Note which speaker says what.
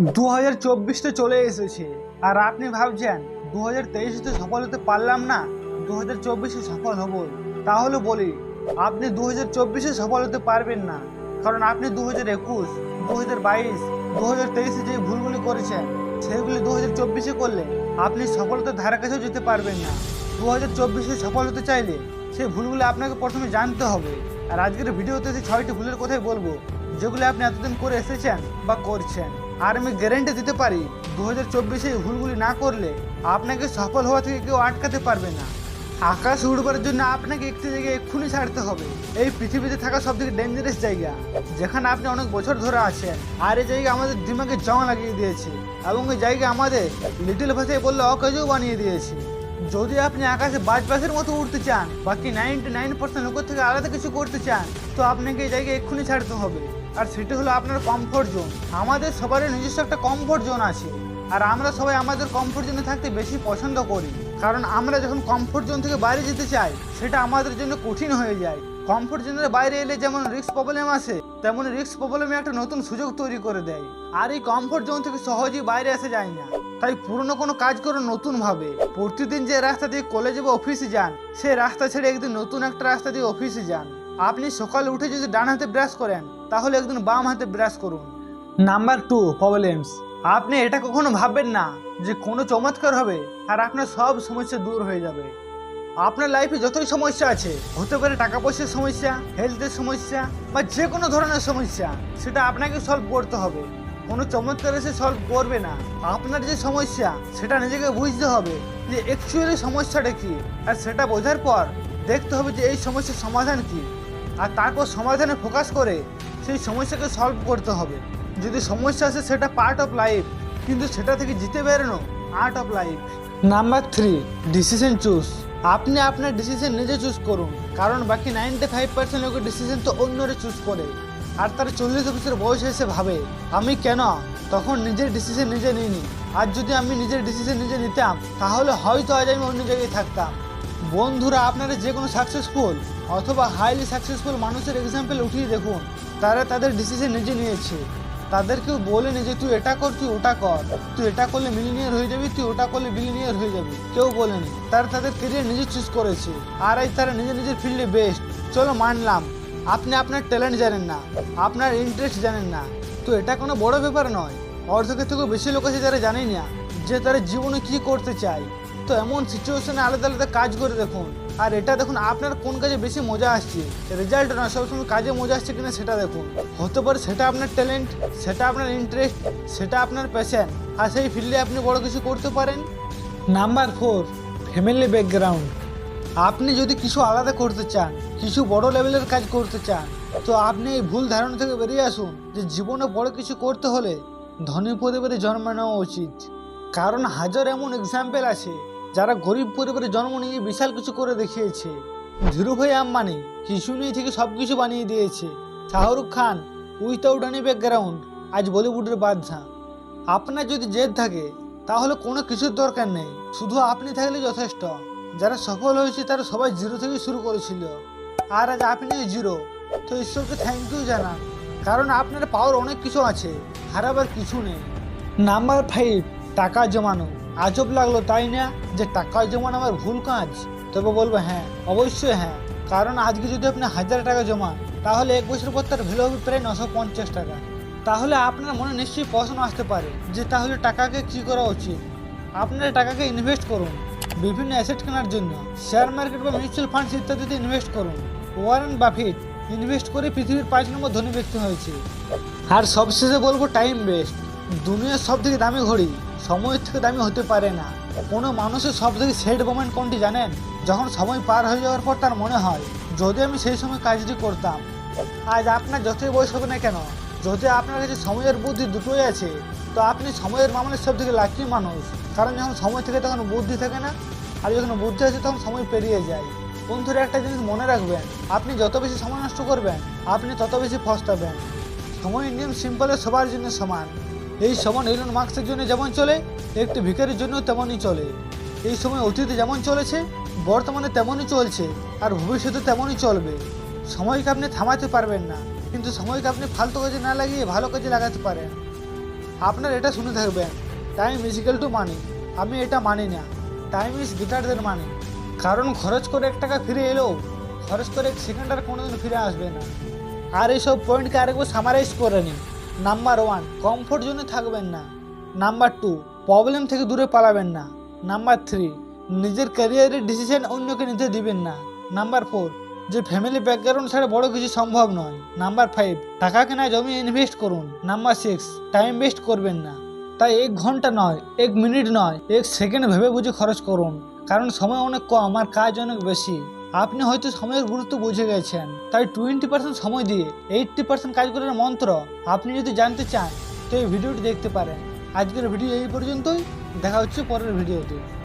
Speaker 1: 2024 চলে এসেছে আর আপনি ভাবছেন 2023 সফল হতে পারলাম না, 2024 সফল হব। তাহলে বলি, আপনি 2024 সফল হতে পারবেন না, কারণ আপনি 2021, 2022, 2023 যে ভুলগুলি করেছেন সেগুলি 2024 করলে আপনি সফলতার ধারে কাছেও যেতে পারবেন না। 2024 সফল হতে চাইলে সেই ভুলগুলি আপনাকে প্রথমে জানতে হবে। আর আজকের ভিডিওতে সেই 6টি ভুলের কথাই বলবো যেগুলো আপনি এতদিন করে এসেছেন বা করছেন। আর আমি গ্যারেন্টি দিতে পারি 2024 এই ভুলগুলি না করলে আপনাকে সফল হওয়া থেকে কেউ আটকাতে পারবে না। আকাশ উড়বার জন্য আপনাকে একটি জায়গায় এক্ষুনি ছাড়তে হবে। এই পৃথিবীতে থাকা সব থেকে ডেঞ্জারাস জায়গা, যেখানে আপনি অনেক বছর ধরে আছেন। আর এই জায়গা আমাদের দিমাগে জং লাগিয়ে দিয়েছে এবং এই জায়গা আমাদের লিটল ভাষায় বললে অকাজও বানিয়ে দিয়েছে। যদি আপনি আকাশে বাজপাখির মতো উড়তে চান, বাকি 99% লোকের থেকে আলাদা কিছু করতে চান, তো আপনাকে এই জায়গায় এক্ষুনি ছাড়তে হবে। আর সেটা হলো আপনার কমফোর্ট জোন। আমাদের সবারই নিজস্ব একটা কমফোর্ট জোন আছে, আর আমরা সবাই আমাদের কমফোর্ট জোনে থাকতে বেশি পছন্দ করি, কারণ আমরা যখন কমফোর্ট জোন থেকে বাইরে যেতে চাই সেটা আমাদের জন্য কঠিন হয়ে যায়। কমফোর্ট জোনের বাইরে এলে যেমন রিস্ক প্রবলেম আসে, তেমন রিস্ক প্রবলেমে একটা নতুন সুযোগ তৈরি করে দেয়। আর এই কমফোর্ট জোন থেকে সহজেই বাইরে আসা যায় না। তাই পুরনো কোনো কাজ করো নতুন ভাবে। প্রতিদিন যে রাস্তা দিয়ে কলেজে বা অফিসে যান, সেই রাস্তা ছেড়ে একদিন নতুন একটা রাস্তা দিয়ে অফিসে যান। আপনি সকালে উঠে যদি ডান হাতে ব্রাশ করেন, তাহলে একদিন বাম হাতে ব্রাশ করুন। Number 2, problems. আপনি এটা কখনো ভাববেন না যে কোনো চমৎকার হবে আর আপনার সব সমস্যা দূর হয়ে যাবে। আপনার লাইফে যতই সমস্যা আছে, হতে পারে টাকা পয়সার সমস্যা, হেলথের সমস্যা বা যে কোনো ধরনের সমস্যা, সেটা আপনাকে সলভ করতে হবে। কোনো চমৎকার এসে সলভ করবে না। আপনার যে সমস্যা সেটা নিজেকে বুঝতে হবে যে অ্যাকচুয়ালি সমস্যাটা কি, আর সেটা বোঝার পর দেখতে হবে যে এই সমস্যার সমাধান কি, আর তারপর সমাধানে ফোকাস করে সেই সমস্যাকে সলভ করতে হবে। যদি সমস্যা আসে সেটা পার্ট অফ লাইফ, কিন্তু সেটা থেকে জিতে বেরোনো art of life. Number 3, decision choose. আপনি আপনার ডিসিশন নিজে চুজ করুন, কারণ বাকি 95% লোকের ডিসিশন তো অন্যরা চুজ করে। আর তার 40 বছর বয়স এসে ভাবে আমি কেন তখন নিজের ডিসিশন নিজে নিইনি। আর যদি আমি নিজের ডিসিশন নিজে নিতাম, তাহলে হয়তো আজ আমি অন্য জায়গায় থাকতাম। বন্ধুরা, আপনারা যে কোনো সাকসেসফুল অথবা হাইলি সাকসেসফুল মানুষের এক্সাম্পল উঠিয়ে দেখুন। তারা তাদের ডিসিশন নিজে নিয়েছে। তাদের কেউ বলেনি যে তুই এটা কর, তুই ওটা কর, তুই এটা করলে মিলিনিয়ার হয়ে যাবি, তুই ওটা করলে বিলিনিয়ার হয়ে যাবি। কেউ বলেনি। তারা তাদের কেরিয়ার নিজে চুজ করেছে, আর এই তারা নিজের নিজের ফিল্ডে বেস্ট। চলো মানলাম আপনি আপনার ট্যালেন্ট জানেন না, আপনার ইন্টারেস্ট জানেন না, তো এটা কোনো বড় ব্যাপার নয়। অর্ধেকের থেকেও বেশি লোক আছে যারা জানেই না যে তারা জীবনে কী করতে চায়। তো এমন সিচুয়েশনে আলাদা আলাদা কাজ করে দেখুন, আর এটা দেখুন আপনার কোন কাজে বেশি মজা আসছে। রেজাল্ট না, সবসময় কাজে মজা আসছে কিনা সেটা দেখুন। হতে পারে সেটা আপনার ট্যালেন্ট, সেটা আপনার ইন্টারেস্ট, সেটা আপনার প্যাশন, আর সেই ফিল্ডে আপনি বড় কিছু করতে পারেন। Number 4, family background. আপনি যদি কিছু আলাদা করতে চান, কিছু বড় লেভেলের কাজ করতে চান, তো আপনি এই ভুল ধারণা থেকে বেরিয়ে আসুন যে জীবনে বড় কিছু করতে হলে ধনী পরিবারে জন্ম নেওয়া উচিত। কারণ হাজার এমন এক্সাম্পল আছে যারা গরিব পরিবারে জন্ম নিয়ে বিশাল কিছু করে দেখিয়েছে। ধীরুভাই আম্বানি কিছু নেই থেকে সব কিছু বানিয়ে দিয়েছে। Shahrukh Khan without any background আজ বলিউডের বাদশা। আপনার যদি জেদ থাকে তাহলে কোনো কিছুর দরকার নেই, শুধু আপনি থাকলে যথেষ্ট। যারা সফল হয়েছে তারা সবাই জিরো থেকে শুরু করেছিল, আর আজ আপনি জিরো। তো ঈশ্বরকে থ্যাংক ইউ জানান, কারণ আপনার পাওয়ার অনেক কিছু আছে, হারাবার কিছু নেই। নাম্বার 5, টাকা জমানো। আজব লাগলো তাই না যে টাকা জমানো আমার ভুল কাজ? তবে বলবো হ্যাঁ, অবশ্যই হ্যাঁ। কারণ আজকে যদি আপনি 1000 টাকা জমান, তাহলে 1 বছর পর তার ভ্যালু হবে প্রায় 950 টাকা। তাহলে আপনার মনে নিশ্চয়ই প্রশ্ন আসতে পারে যে তাহলে টাকাকে কী করা উচিত? আপনার টাকাকে ইনভেস্ট করুন বিভিন্ন অ্যাসেট কেনার জন্য। শেয়ার মার্কেট বা মিউচুয়াল ফান্ডস ইত্যাদিতে ইনভেস্ট করুন। ওয়ারেন বাফেট ইনভেস্ট করে পৃথিবীর 5 নম্বর ধনী ব্যক্তি হয়েছে। আর সবশেষে বলবো টাইম বেস্ট। দুনিয়ার সব থেকে দামি ঘড়ি সময়ের থেকে দামি হতে পারে না। কোনো মানুষের সব থেকে সেট মোমেন্ট কোনটি জানেন? যখন সময় পার হয়ে যাওয়ার পর তার মনে হয় যদি আমি সেই সময় কাজটি করতাম। আজ আপনার যতই বয়স হবে না কেন, যদি আপনার কাছে সময়ের বুদ্ধি দুটোই আছে, তো আপনি সময়ের মামলার সব থেকে লাকি মানুষ। কারণ যখন সময় থাকে তখন বুদ্ধি থাকে না, আর যখন বুদ্ধি আছে তখন সময় পেরিয়ে যায়। বন্ধুরা, একটা জিনিস মনে রাখবেন, আপনি যত বেশি সময় নষ্ট করবেন আপনি তত বেশি পস্তাবেন। সময় নিয়ম সিম্পলে সবার জন্য সমান। এই সময় ইলন মাস্কের জন্য যেমন চলে, একটি ভিখারির জন্য তেমনই চলে। এই সময় অতীতে যেমন চলেছে, বর্তমানে তেমনই চলছে, আর ভবিষ্যতে তেমনই চলবে। সময়কে আপনি থামাতে পারবেন না, কিন্তু সময়কে আপনি ফালতু কাজে না লাগিয়ে ভালো কাজে লাগাতে পারেন। আপনার এটা শুনে থাকবেন, time is equal to money. আমি এটা মানি না, টাইম ইজ গ্রেটার দেন মানি। কারণ খরচ করে 1 টাকা ফিরে এলেও খরচ করে 1 সেকেন্ড আর কোনোদিন ফিরে আসবে না। আর এইসব পয়েন্টকে আরেকবার সামারাইজ করে নিন। নাম্বার 1, কমফোর্ট জোনে থাকবেন না। নাম্বার 2, প্রবলেম থেকে দূরে পালাবেন না। নাম্বার 3, নিজের ক্যারিয়ারের ডিসিশন অন্যকে নিতে দিবেন না। নাম্বার 4, যে ফ্যামিলি ব্যাকগ্রাউন্ড ছাড়া বড় কিছু সম্ভব নয়। নাম্বার 5, টাকা কেনা জমি ইনভেস্ট করুন। নাম্বার 6, টাইম ওয়েস্ট করবেন না। তাই 1 ঘন্টা নয়, 1 মিনিট নয়, 1 সেকেন্ড ভেবে বুঝে খরচ করুন। কারণ সময় অনেক কম আর কাজ অনেক বেশি। আপনি হয়তো সময়ের গুরুত্ব বুঝে গেছেন, তাই 20% সময় দিয়ে 80% কাজ করার মন্ত্র আপনি যদি জানতে চান তো এই ভিডিওটি দেখতে পারেন। আজকের ভিডিও এই পর্যন্তই, দেখা হচ্ছে পরের ভিডিওতে।